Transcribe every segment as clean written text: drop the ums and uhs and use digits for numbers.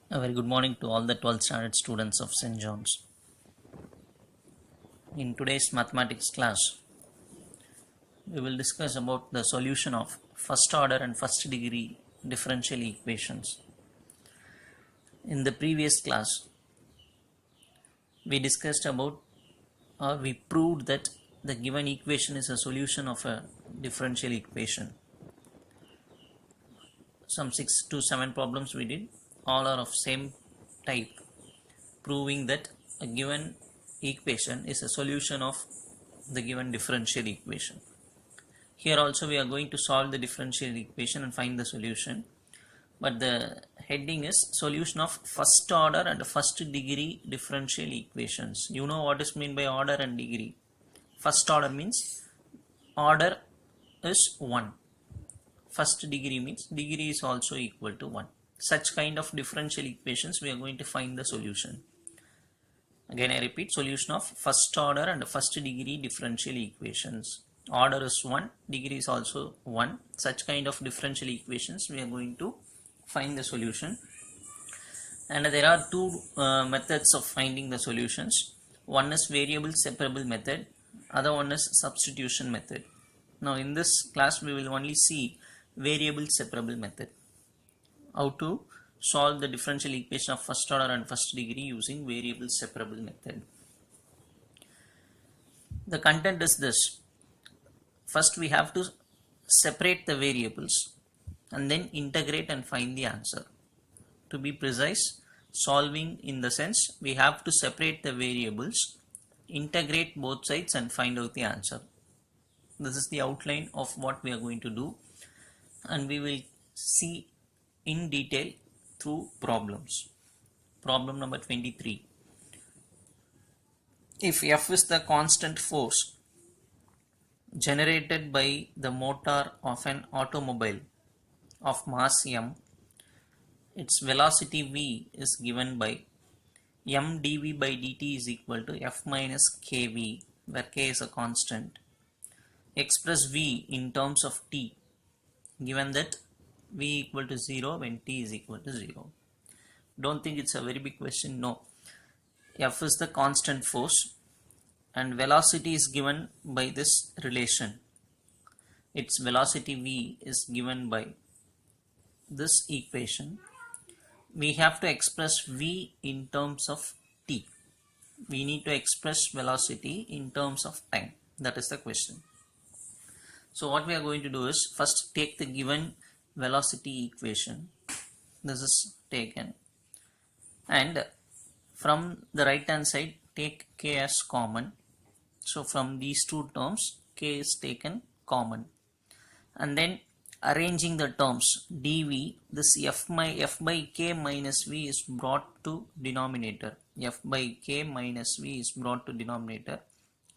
A very good morning to all the 12th standard students of St. John's. In today's mathematics class, we will discuss about the solution of first order and first degree differential equations. In the previous class, we discussed about we proved that the given equation is a solution of a differential equation. Some 6 to 7 problems we did, all are of same type, proving that a given equation is a solution of the given differential equation. Here also we are going to solve the differential equation and find the solution, but the heading is solution of first order and first degree differential equations. You know what is meant by order and degree. First order means order is 1. First degree means degree is also equal to 1. Such kind of differential equations we are going to find the solution. Again I repeat, solution of first order and first degree differential equations. Order is 1, degree is also 1. Such kind of differential equations we are going to find the solution. And there are two methods of finding the solutions. One is variable separable method, other one is substitution method. Now in this class we will only see variable separable method. How to solve the differential equation of first order and first degree using variable separable method. The content is this. First we have to separate the variables and then integrate and find the answer. To be precise, solving in the sense we have to separate the variables, integrate both sides and find out the answer. This is the outline of what we are going to do, and we will see in detail through problems. Problem number 23. If F is the constant force generated by the motor of an automobile of mass m, its velocity v is given by m dv by dt is equal to f minus kv, where k is a constant. Express v in terms of t, given that v equal to 0 when t is equal to 0. Don't think it's a very big question. No. F is the constant force and velocity is given by this relation. Its velocity v is given by this equation. We have to express v in terms of t. We need to express velocity in terms of time. That is the question. So what we are going to do is first take the given velocity equation. This is taken, and from the right hand side take k as common. So from these two terms k is taken common, and then arranging the terms dv, this f by k minus v is brought to denominator. F by k minus v is brought to denominator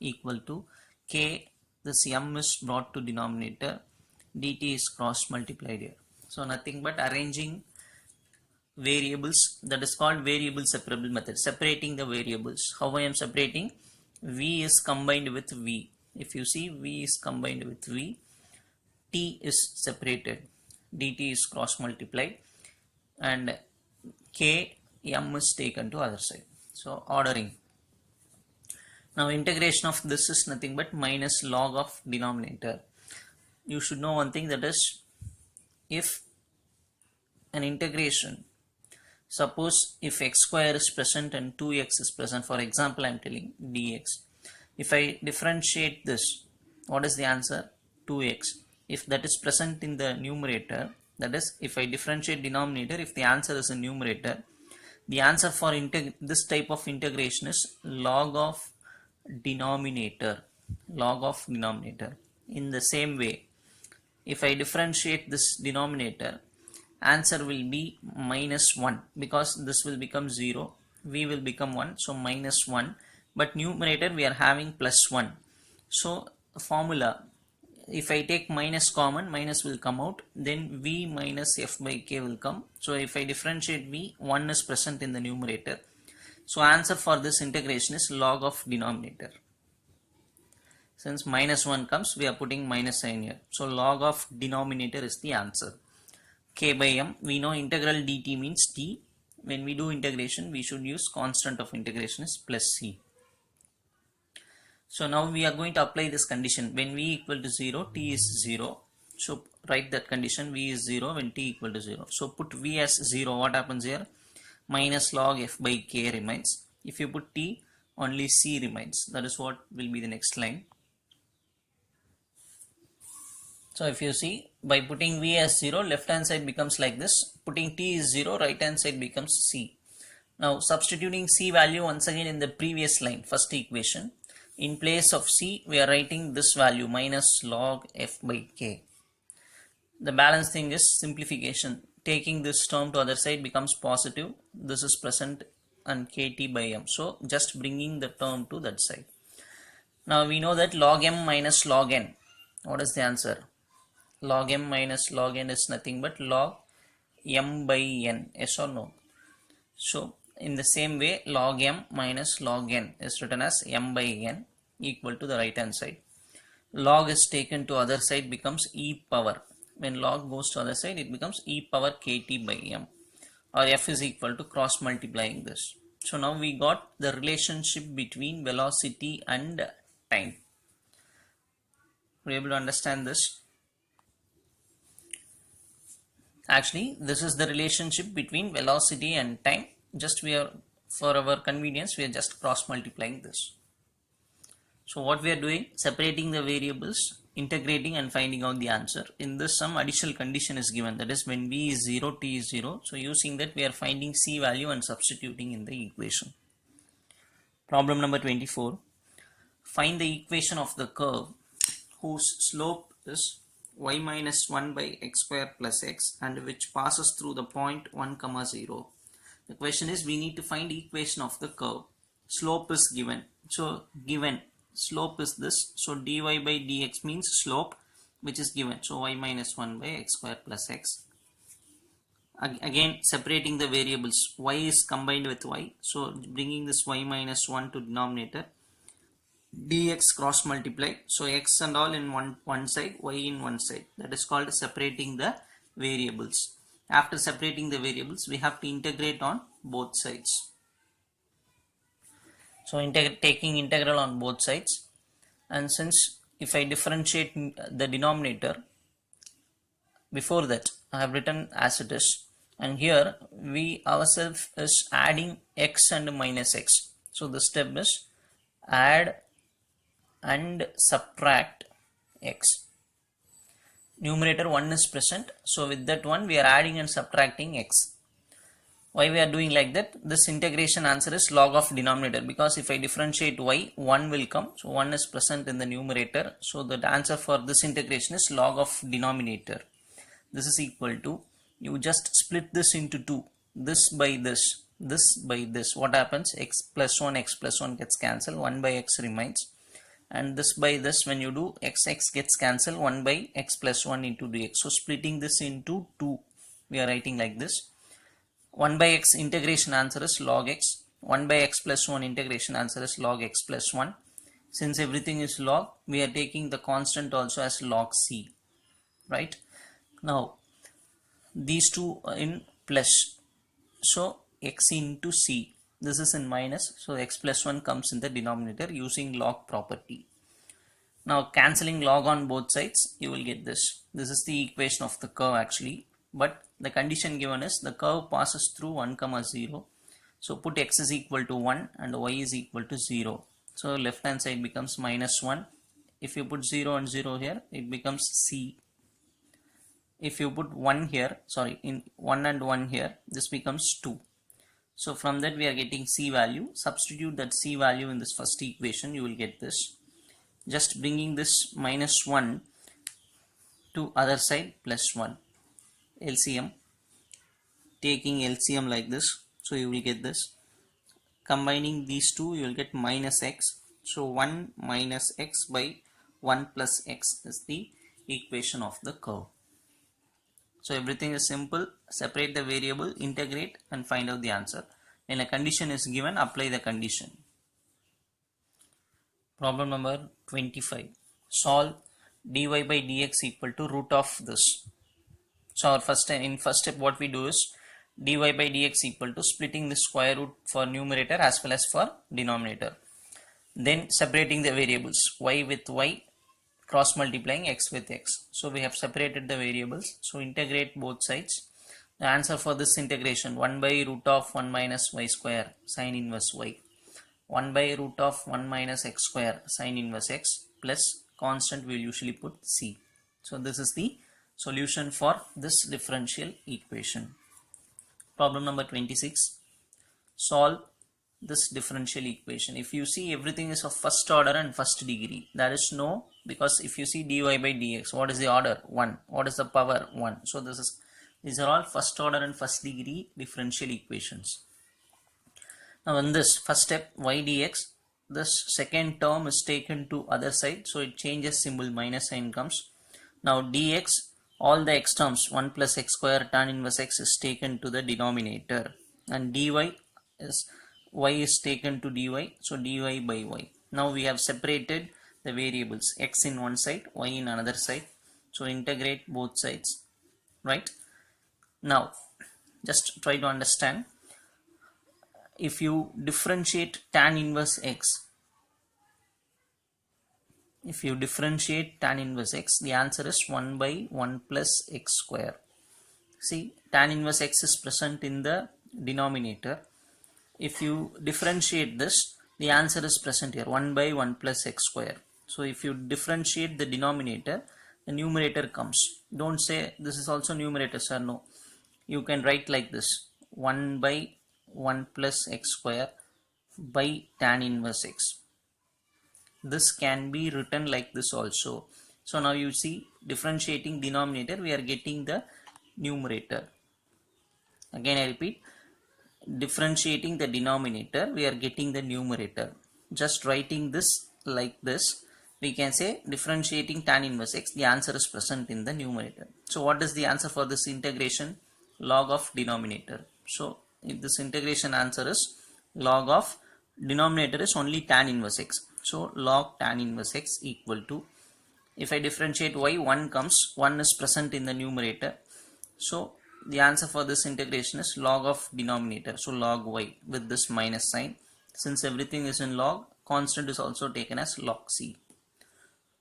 equal to k, this m is brought to denominator, dt is cross multiplied here. So nothing but arranging variables, that is called variable separable method, separating the variables. How I am separating? V is combined with v. If you see, v is combined with v, t is separated, dt is cross multiplied, and k, m is taken to other side. So ordering. Now integration of this is nothing but minus log of denominator. You should know one thing, that is, if an integration, suppose if x square is present and 2x is present, for example I am telling dx, if I differentiate this, what is the answer? 2x. If that is present in the numerator, that is, if I differentiate denominator, if the answer is in numerator, the answer for this type of integration is log of denominator. Log of denominator. In the same way, if I differentiate this denominator, answer will be minus 1, because this will become 0, v will become 1, so minus 1, but numerator we are having plus 1. So formula, if I take minus common, minus will come out, then v minus f by k will come. So if I differentiate v, 1 is present in the numerator. So answer for this integration is log of denominator. Since minus 1 comes, we are putting minus sign here. So log of denominator is the answer. K by m, we know integral dt means t, when we do integration, we should use constant of integration is plus c. So now we are going to apply this condition. When v equal to 0, t is 0. So write that condition, v is 0 when t equal to 0. So put v as 0. What happens here? Minus log f by k remains. If you put t, only c remains. That is what will be the next line. So if you see, by putting v as 0, left hand side becomes like this. Putting t is 0, right hand side becomes c. Now substituting c value once again in the previous line, first equation. In place of c, we are writing this value, minus log f by k. The balance thing is simplification. Taking this term to other side becomes positive. This is present and kt by m. So just bringing the term to that side. Now we know that log m minus log n. What is the answer? Log m minus log n is nothing but log m by n. Yes or no? So in the same way, log m minus log n is written as m by n equal to the right hand side. Log is taken to other side becomes e power. When log goes to other side, it becomes e power kt by m, or f is equal to cross multiplying this. So now we got the relationship between velocity and time. Are you able to understand this? Actually, this is the relationship between velocity and time. Just we are, for our convenience, we are just cross multiplying this. So what we are doing, separating the variables, integrating and finding out the answer. In this, some additional condition is given, that is when v is 0, t is 0. So using that, we are finding c value and substituting in the equation. Problem number 24. Find the equation of the curve whose slope is y minus 1 by x square plus x and which passes through the point 1, 0. The question is, we need to find the equation of the curve. Slope is given. So given slope is this. So dy by dx means slope, which is given. So y minus 1 by x square plus x. Again, separating the variables. Y is combined with y. So bringing this y minus 1 to denominator. Dx cross multiply. So x and all in one side, y in one side. That is called separating the variables. After separating the variables, we have to integrate on both sides. So taking integral on both sides, and since if I differentiate the denominator, before that I have written as it is, and here we ourselves is adding x and minus x. So the step is add and subtract x. Numerator 1 is present, so with that one we are adding and subtracting x. Why we are doing like that? This integration answer is log of denominator, because if I differentiate y, 1 will come. So 1 is present in the numerator. So the answer for this integration is log of denominator. This is equal to, you just split this into 2. This by this by this. What happens? X plus 1 gets cancelled. 1 by x remains. And this by this, when you do, x gets cancelled. 1 by x plus 1 into dx. So splitting this into 2. We are writing like this. 1 by x integration answer is log x. 1 by x plus 1 integration answer is log x plus 1. Since everything is log, we are taking the constant also as log c. Right? Now, these two are in plus. So, x into c. This is in minus. So, x plus 1 comes in the denominator using log property. Now, cancelling log on both sides, you will get this. This is the equation of the curve actually. But the condition given is the curve passes through 1, 0. So put x is equal to 1 and y is equal to 0. So left hand side becomes minus 1. If you put 0 and 0 here, it becomes c. If you put 1 here, in 1 and 1 here, this becomes 2. So from that we are getting c value. Substitute that c value in this first equation, you will get this. Just bringing this minus 1 to other side plus 1. LCM, taking LCM like this, so you will get this. Combining these two, you will get minus x. So 1 minus x by 1 plus x is the equation of the curve. So everything is simple. Separate the variable, integrate and find out the answer. When a condition is given, apply the condition. Problem number 25. Solve dy by dx equal to root of this. So our first step what we do is dy by dx equal to splitting the square root for numerator as well as for denominator. Then separating the variables y with y, cross multiplying x with x. So we have separated the variables. So integrate both sides. The answer for this integration 1 by root of 1 minus y square sine inverse y, 1 by root of 1 minus x square sine inverse x, plus constant we will usually put c. So this is the solution for this differential equation. Problem number 26. Solve this differential equation. If you see, everything is of first order and first degree. There is no, because if you see dy by dx, what is the order? 1. What is the power? 1. So these are all first order and first degree differential equations. Now in this first step y dx, this second term is taken to other side, so it changes symbol, minus sign comes. Now dx, all the x terms 1 plus x square tan inverse x is taken to the denominator, and dy is y is taken to dy, so dy by y. Now we have separated the variables, x in one side, y in another side, so integrate both sides, right? Now just try to understand, if you differentiate tan inverse x, the answer is 1 by 1 plus x square. See, tan inverse x is present in the denominator. If you differentiate this, the answer is present here, 1 by 1 plus x square. So if you differentiate the denominator, the numerator comes. Don't say this is also numerator, sir. No. You can write like this, 1 by 1 plus x square by tan inverse x. This can be written like this also. So now you see, differentiating denominator, we are getting the numerator. Again I repeat, differentiating the denominator, we are getting the numerator. Just writing this like this, we can say differentiating tan inverse x, the answer is present in the numerator. So what is the answer for this integration? Log of denominator. So if this integration answer is log of denominator is only tan inverse x. So log tan inverse x equal to, if I differentiate y, 1 comes, 1 is present in the numerator. So the answer for this integration is log of denominator, so log y with this minus sign. Since everything is in log, constant is also taken as log c.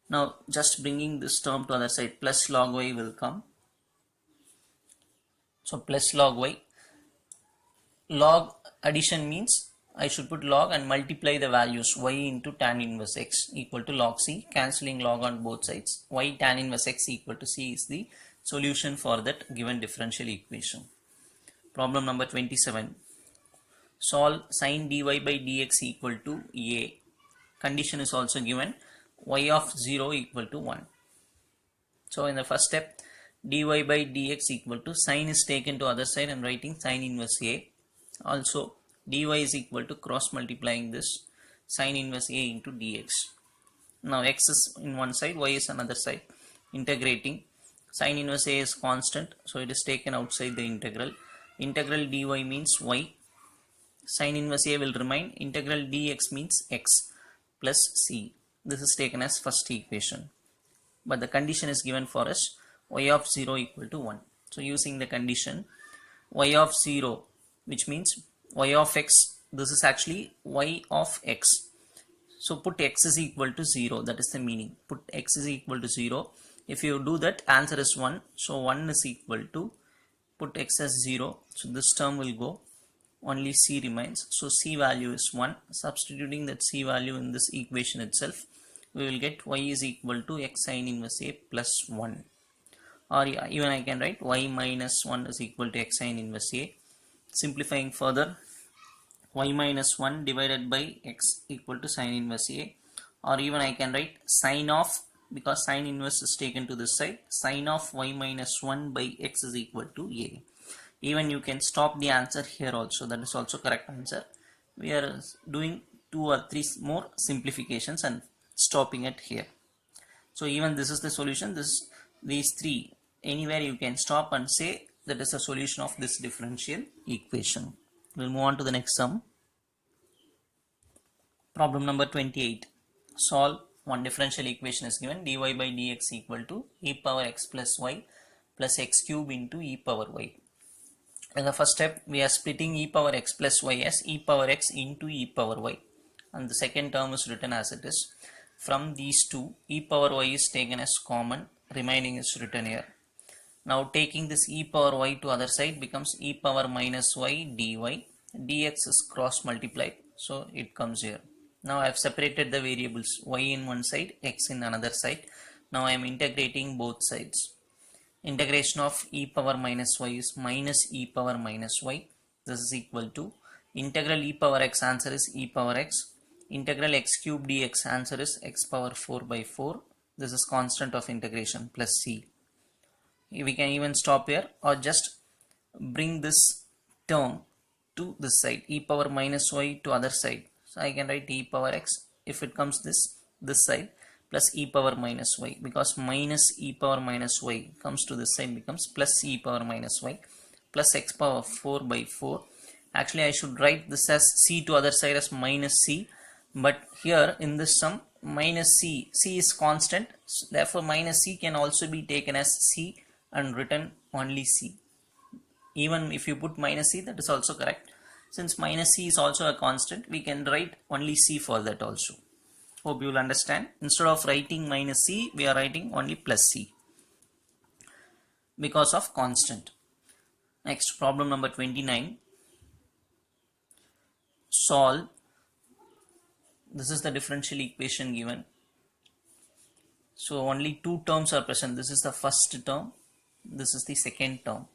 Now just bringing this term to other side, plus log y will come. So plus log y, log addition means I should put log and multiply the values y into tan inverse x equal to log c, cancelling log on both sides. Y tan inverse x equal to c is the solution for that given differential equation. Problem number 27. Solve sin dy by dx equal to a. Condition is also given, y of 0 equal to 1. So in the first step, dy by dx equal to, sin is taken to other side and writing sin inverse a. Also dy is equal to cross multiplying this sin inverse a into dx. Now x is in one side, y is another side. Integrating, sin inverse a is constant, so it is taken outside the integral. Integral dy means y, sin inverse a will remain, integral dx means x plus c. This is taken as first equation, but the condition is given for us, y of 0 equal to 1. So using the condition y of 0, which means y of x, this is actually y of x. So put x is equal to 0, that is the meaning. Put x is equal to 0. If you do that, answer is 1. So 1 is equal to, put x as 0. So this term will go, only c remains. So c value is 1. Substituting that c value in this equation itself, we will get y is equal to x sin inverse a plus 1. Or even I can write y minus 1 is equal to x sin inverse a. Simplifying further, y minus 1 divided by x equal to sin inverse a. Or even I can write sin of, because sin inverse is taken to this side, sin of y minus 1 by x is equal to a. Even you can stop the answer here also, that is also correct answer. We are doing 2 or 3 more simplifications and stopping it here. So even this is the solution, these 3, anywhere you can stop and say that is a solution of this differential equation. We'll move on to the next sum. Problem number 28. Solve one differential equation is given, dy by dx equal to e power x plus y plus x cube into e power y. In the first step, we are splitting e power x plus y as e power x into e power y, and the second term is written as it is. From these two, e power y is taken as common, remaining is written here. Now taking this e power y to other side becomes e power minus y dy, dx is cross multiplied, so it comes here. Now I have separated the variables, y in one side, x in another side. Now I am integrating both sides. Integration of e power minus y is minus e power minus y. This is equal to integral e power x, answer is e power x. Integral x cube dx, answer is x power 4 by 4. This is constant of integration plus c. We can even stop here or just bring this term to this side, e power minus y to other side. So I can write e power x, if it comes this side, plus e power minus y, because minus e power minus y comes to this side becomes plus e power minus y plus x power 4 by 4. Actually I should write this as c to other side as minus c, but here in this sum minus c is constant, therefore minus c can also be taken as c and written only c. Even if you put minus c, that is also correct. Since minus c is also a constant, we can write only c for that also. Hope you will understand. Instead of writing minus c, we are writing only plus c because of constant. Next, problem number 29. Solve. This is the differential equation given. So only two terms are present. This is the first term, this is the second term.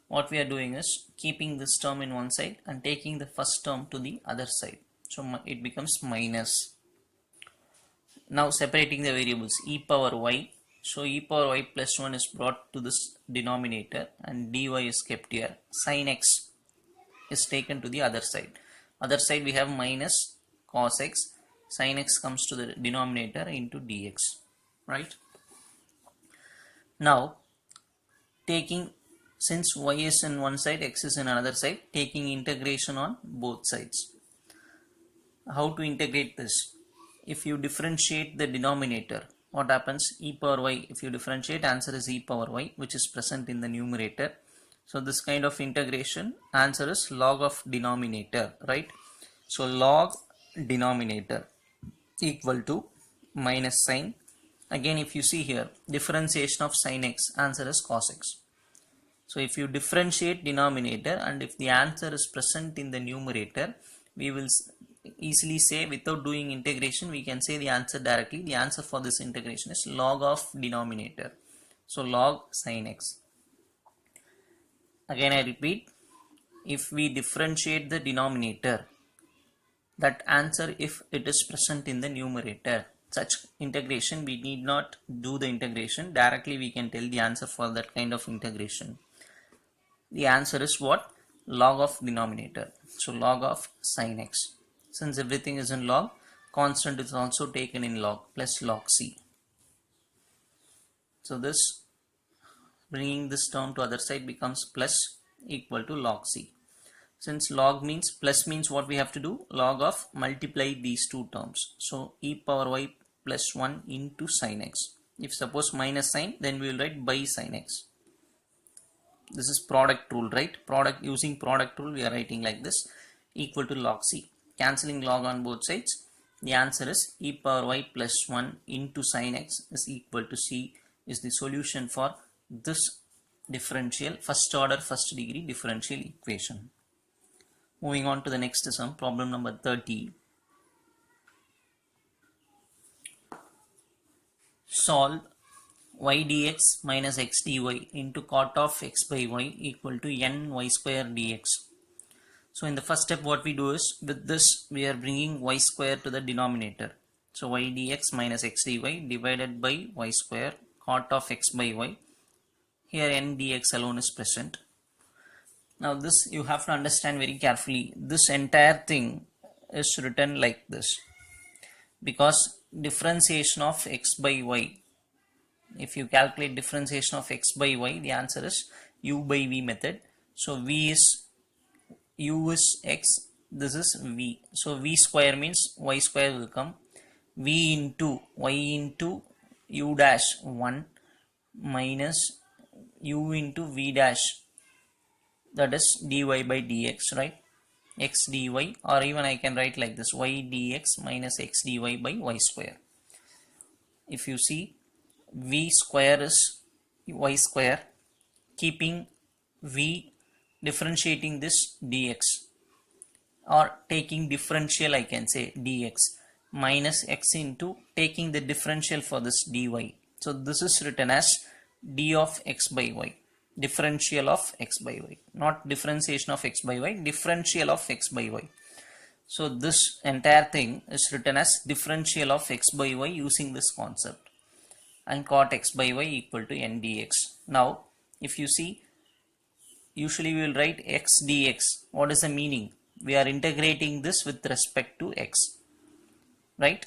What we are doing is keeping this term in one side and taking the first term to the other side. So it becomes minus. Now separating the variables, e power y. So e power y plus 1 is brought to this denominator and dy is kept here. Sin x is taken to the other side. Other side we have minus cos x. Sin x comes to the denominator into dx. Right? Now taking, since y is in one side, x is in another side, taking integration on both sides. How to integrate this? If you differentiate the denominator, what happens? E power y, if you differentiate, answer is e power y, which is present in the numerator. So this kind of integration, answer is log of denominator, right? So log denominator equal to minus sin. Again, if you see here, differentiation of sin x, answer is cos x. So if you differentiate denominator and if the answer is present in the numerator, we will easily say, without doing integration, we can say the answer directly. The answer for this integration is log of denominator. So log sin x. Again I repeat, if we differentiate the denominator, that answer if it is present in the numerator. Such integration, we need not do the integration. Directly we can tell the answer for that kind of integration. The answer is what? Log of denominator. So log of sin x. Since everything is in log, constant is also taken in log plus log c. So this, bringing this term to other side becomes plus equal to log c. Since log means plus, means what we have to do? Log of multiply these two terms. So e power y plus 1 into sin x. If suppose minus sin, then we will write by sin x. This is product rule, right? Product, using product rule we are writing like this, equal to log c. Cancelling log on both sides, the answer is e power y plus 1 into sin x is equal to c, is the solution for this differential, first order first degree differential equation. Moving on to the next sum, problem number 30. Solve y dx minus x dy into cot of x by y equal to n y square dx. So in the first step, what we do is, with this we are bringing y square to the denominator. So y dx minus x dy divided by y square cot of x by y. Here n dx alone is present. Now this you have to understand very carefully. This entire thing is written like this because differentiation of x by y, if you calculate differentiation of x by y, the answer is u by v method. So v is, u is x, this is v. So v square means y square will come, v into y into u dash 1 minus u into v dash that is dy by dx, right? X dy, or even I can write like this, y dx minus x dy by y square. If you see, v square is y square, keeping v, differentiating this dx, or taking differential, I can say dx minus x into taking the differential for this dy. So this is written as d of x by y, differential of x by y, not differentiation of x by y, differential of x by y. So this entire thing is written as differential of x by y using this concept, and cot x by y equal to n dx. Now if you see, usually we will write x dx. What is the meaning? We are integrating this with respect to x, right?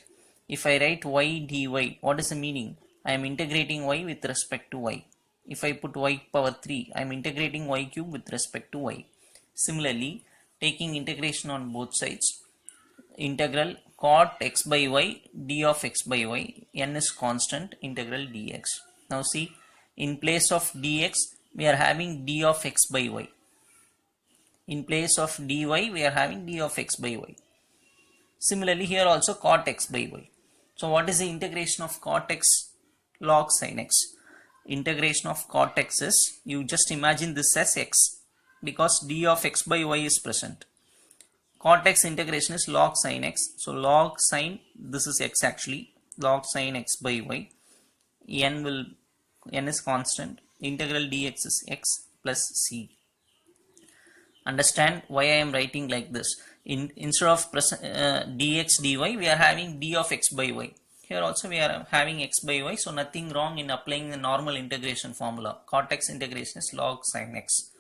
If I write y dy, what is the meaning? I am integrating y with respect to y. If I put y power 3, I am integrating y cube with respect to y. Similarly, taking integration on both sides, integral cot x by y, d of x by y, n is constant, integral dx. Now see, in place of dx, we are having d of x by y. In place of dy, we are having d of x by y. Similarly, here also cot x by y. So what is the integration of cot x? Log sin x. Integration of cot x is, you just imagine this as x, because d of x by y is present. Cot x integration is log sin x. So log sin, this is x actually, log sin x by y. N is constant. Integral dx is x plus c. Understand why I am writing like this. Instead of dx dy, we are having d of x by y. Here also we are having x by y, so nothing wrong in applying the normal integration formula. Cot x integration is log sin x,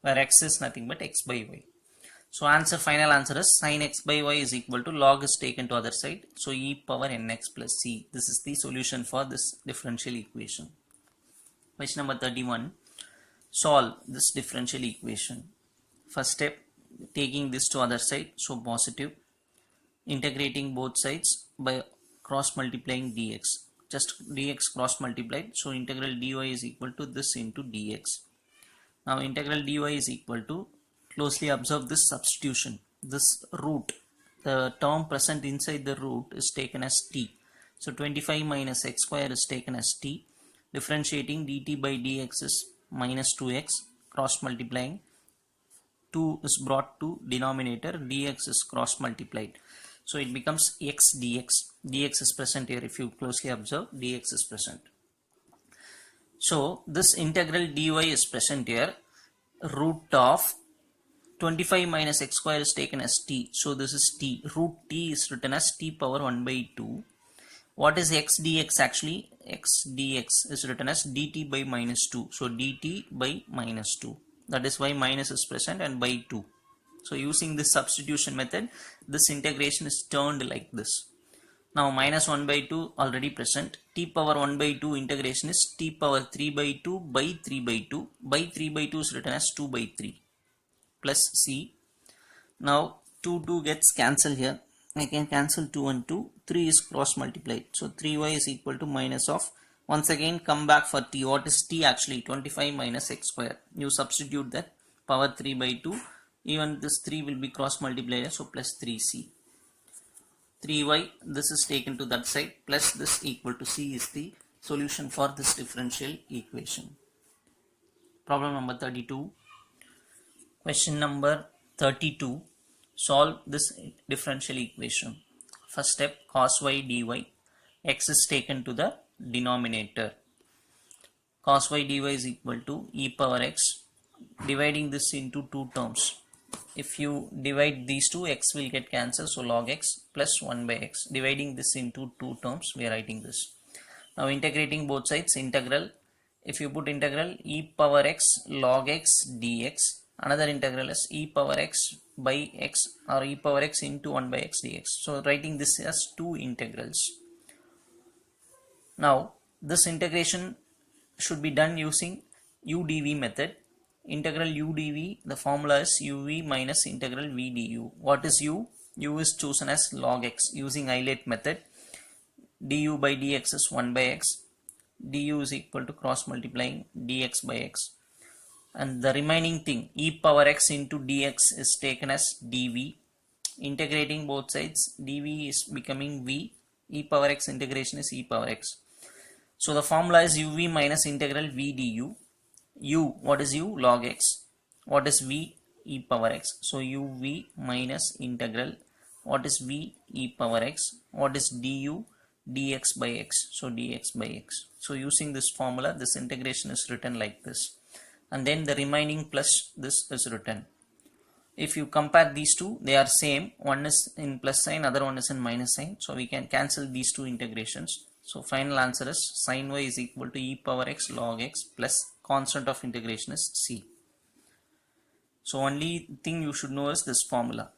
where x is nothing but x by y. So final answer is sin x by y is equal to, log is taken to other side, so e power nx plus c. This is the solution for this differential equation. Question number 31. Solve this differential equation. First step, taking this to other side, so positive, integrating both sides by cross multiplying dx, just dx cross multiplied, so integral dy is equal to this into dx. Now integral dy is equal to, closely observe this substitution, this root, the term present inside the root is taken as t, so 25 minus x square is taken as t, differentiating dt by dx is minus 2x, cross multiplying, 2 is brought to denominator, dx is cross multiplied, so it becomes x dx. Dx is present here, if you closely observe, dx is present. So this integral dy is present here, root of 25 minus x square is taken as t, so this is t, root t is written as t power 1 by 2. What is x dx actually? X dx is written as dt by minus 2, so dt by minus 2. That is why minus is present, and by 2. So using this substitution method, this integration is turned like this. Now minus 1 by 2 already present. T power 1 by 2 integration is t power 3 by 2 by 3 by 2. By 3 by 2 is written as 2 by 3 plus c. Now 2 gets cancelled here. I can cancel 2 and 2. 3 is cross multiplied. So 3y is equal to minus of, once again come back for t. What is t actually? 25 minus x square. You substitute that, power 3 by 2. Even this 3 will be cross multiplied, so plus 3c. 3y, this is taken to that side, plus this equal to c is the solution for this differential equation. Problem number 32. Question number 32. Solve this differential equation. First step, cos y dy. X is taken to the denominator. Cos y dy is equal to e power x. Dividing this into two terms. If you divide these two, x will get cancelled, so log x plus 1 by x. Dividing this into two terms, we are writing this. Now integrating both sides, integral. If you put integral e power x log x dx, another integral is e power x by x, or e power x into 1 by x dx. So writing this as two integrals. Now this integration should be done using udv method. Integral udv, the formula is uv minus integral v du. What is u? U is chosen as log x using Eilert method. Du by dx is 1 by x. Du is equal to cross multiplying dx by x. and the remaining thing e power x into dx is taken as dv. Integrating both sides, dv is becoming v, e power x integration is e power x. So the formula is uv minus integral v du. U, what is u? Log x. What is v? E power x. So uv minus integral, what is v? E power x. What is du? Dx by x. So dx by x. So using this formula, this integration is written like this, and then the remaining plus this is written. If you compare these two, they are same. One is in plus sign, other one is in minus sign. So we can cancel these two integrations. So final answer is sin y is equal to e power x log x plus constant of integration is c. So only thing you should know is this formula.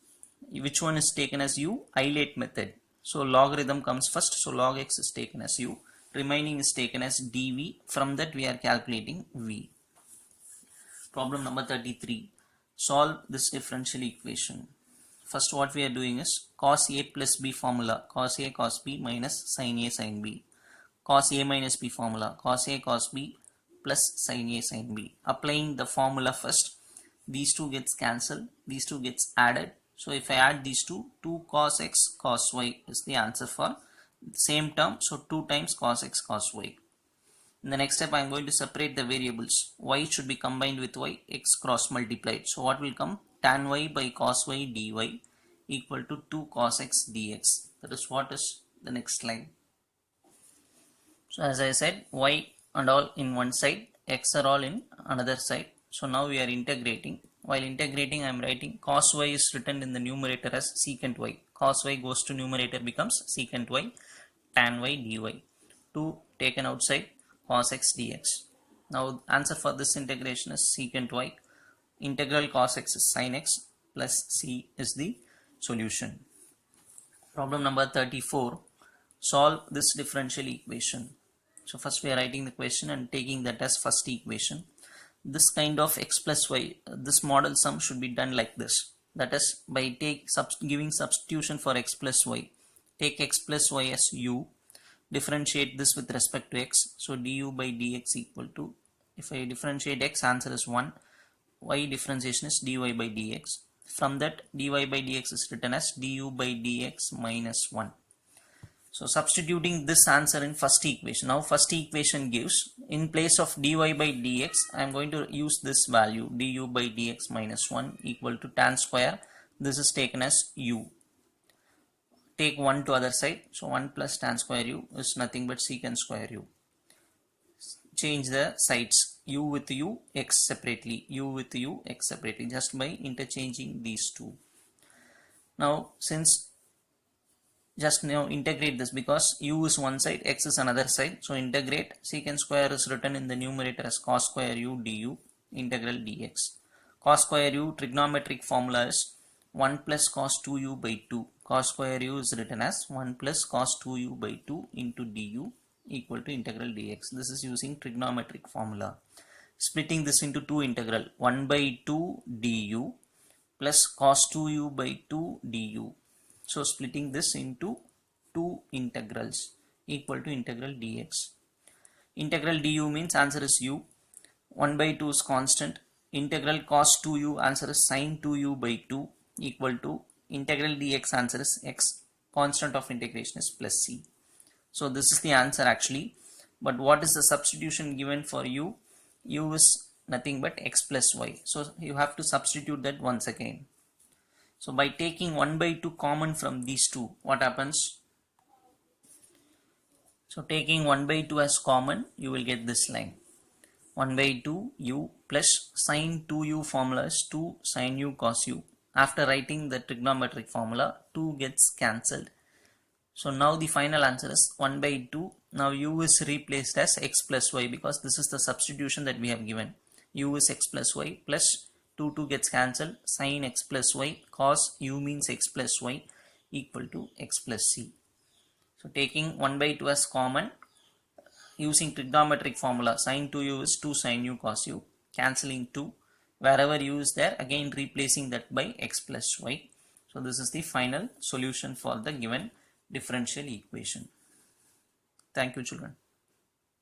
Which one is taken as u? Eilate method. So logarithm comes first. So log x is taken as u. Remaining is taken as dv. From that we are calculating v. Problem number 33. Solve this differential equation. First what we are doing is cos a plus b formula. Cos a cos b minus sin a sin b. Cos a minus b formula. Cos a cos b plus sin a sin b. Applying the formula first, these two gets cancelled, these two gets added. So if I add these two, 2 cos x cos y is the answer for same term. So 2 times cos x cos y. In the next step I am going to separate the variables. Y should be combined with y, x cross multiplied. So what will come? Tan y by cos y dy equal to 2 cos x dx. That is what is the next line. So as I said, y and all in one side, x are all in another side. So now we are integrating. While integrating, I am writing cos y is written in the numerator as secant y. Cos y goes to numerator, becomes secant y, tan y dy. 2 taken outside, cos x dx. Now answer for this integration is secant y. Integral cos x is sin x plus c is the solution. Problem number 34. Solve this differential equation. So first we are writing the question and taking that as first equation. This kind of x plus y, this model sum should be done like this. That is by giving substitution for x plus y. Take x plus y as u. Differentiate this with respect to x. So du by dx equal to, if I differentiate x, answer is 1. Y differentiation is dy by dx. From that, dy by dx is written as du by dx minus 1. So substituting this answer in first equation. Now first equation gives, in place of dy by dx, I am going to use this value du by dx minus 1 equal to tan square. This is taken as u. Take 1 to other side. So 1 plus tan square u is nothing but secant square u. Change the sides, u with u, x separately, u with u, x separately, just by interchanging these two. Now since just now integrate this, because u is one side, x is another side. So integrate, secant square is written in the numerator as cos square u du, integral dx. Cos square u trigonometric formula is 1 plus cos 2u by 2. Cos square u is written as 1 plus cos 2u by 2 into du equal to integral dx. This is using trigonometric formula. Splitting this into two integral, 1 by 2 du plus cos 2u by 2 du. So splitting this into two integrals equal to integral dx. Integral du means answer is u. 1 by 2 is constant. Integral cos 2u, answer is sin 2u by 2 equal to integral dx, answer is x. Constant of integration is plus c. So this is the answer actually. But what is the substitution given for u? U is nothing but x plus y. So you have to substitute that once again. So by taking 1 by 2 common from these two, what happens? So taking 1 by 2 as common, you will get this line. 1 by 2 u plus sin 2u formula is 2 sin u cos u. After writing the trigonometric formula, 2 gets cancelled. So now the final answer is 1 by 2. Now u is replaced as x plus y, because this is the substitution that we have given. U is x plus y plus 2 gets cancelled, sin x plus y, cos u means x plus y equal to x plus c. So taking 1 by 2 as common, using trigonometric formula, sin 2u is 2 sin u cos u, cancelling 2. Wherever u is there, again replacing that by x plus y. So this is the final solution for the given differential equation. Thank you, children.